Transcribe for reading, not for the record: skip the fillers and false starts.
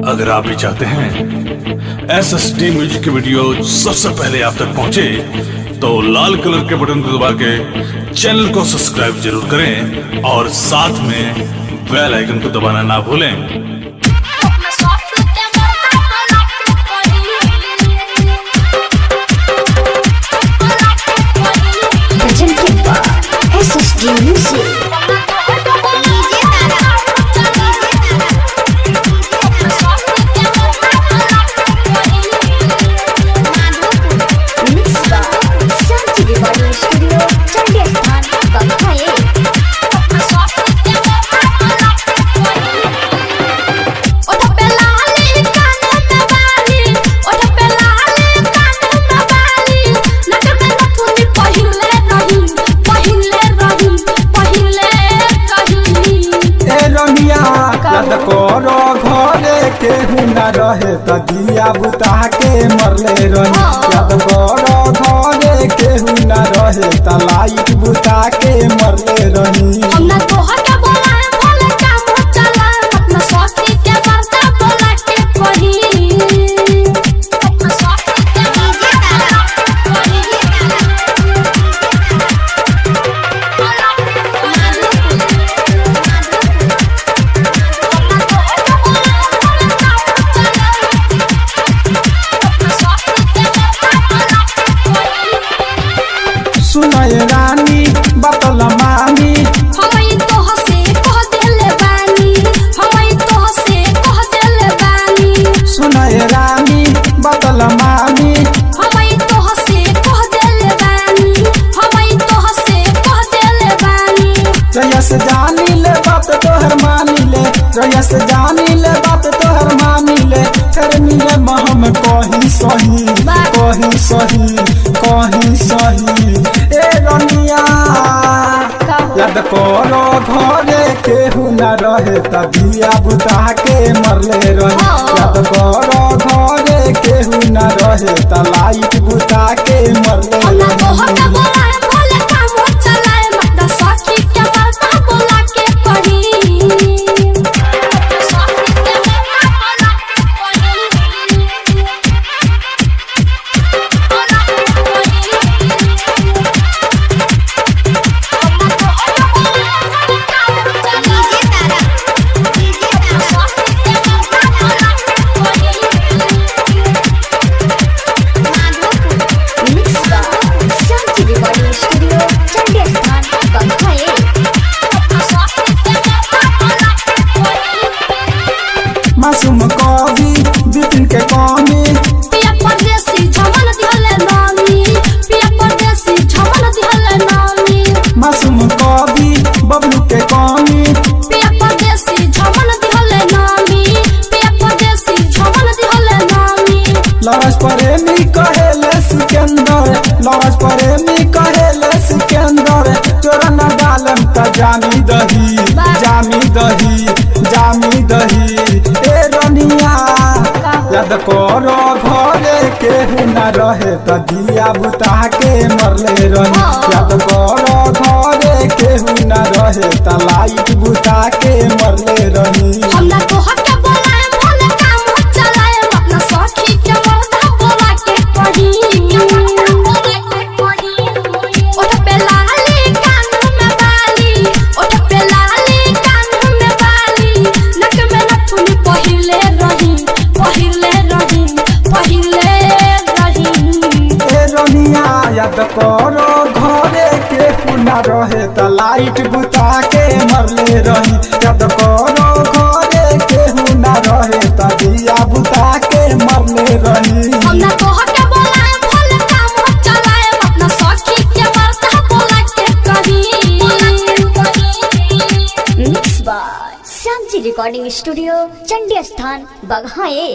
अगर आप भी चाहते हैं SSD म्यूजिक की वीडियो सबसे पहले आप तक पहुंचे तो लाल कलर के बटन को दबा के चैनल को सब्सक्राइब जरूर करें और साथ में बेल आइकन को दबाना ना भूलें। SSD Music। केहू न रहे त दिया बुता के मरले रही। याद करो घरे केहू न रहे त लाइट बुता के मरले रही। सुनय रानी बतल मानी हमई तो हसे कह देले बानी, हमई तो हसे कह देले बानी। सुनय रानी बतल मानी हमई तो हसे कह देले बानी, हमई तो हसे कह देले बानी। जयस जानी ले बात तोहर मानी ले, जयस जानी ले बात तोहर मानी ले। फिर मिले महम कहीं सही कहीं सही कहीं सही। ए रनिया याद करो घरे केहू न रहे त दिया बुता के मरले रही। याद करो घरे केहू न रहे त लाइट बुता के मरले रही। मासूम कवि विपिन के कमी पिया परदेसी झमन दिहले नामी, पिया परदेसी झमन दिहले नामी। मासूम कवि बबलू के कमी पिया परदेसी झमन दिहले नामी, पिया परदेसी झमन दिहले नामी। लरस प्रेमी कहेले सिकंदर, लरस प्रेमी कहेले सिकंदर। चोरा न डालम त जामी दही जामी दही जामी दही। ए रनिया याद करो घरे केहू न रहे त दिया बुता के मरले रही। याद करो घरे केहू न रहे त लाइट बुता के मरले रही। हमरा तोहर के बोलाए भले काम चलाए, अपना सखी के मौधा बोला के पढ़ी। ओठ पे लाली कान में बाली, ओठ पे लाली कान में बाली। नक में नथुनी पहिरले रही, पहिरले रही, पहिरले रही। ए रनिया याद करो घरे केहू न रहे त लाइट बुता के मरले रही। याद करो घरे केहू न रहे त दिया बुता के मरले रही। हमरा तोहर के बोलाए भले काम चलाए, अपना सखी के मौधा बोला के करी। Mix by Shyamji recording studio, Chandi Sthan, बघाए।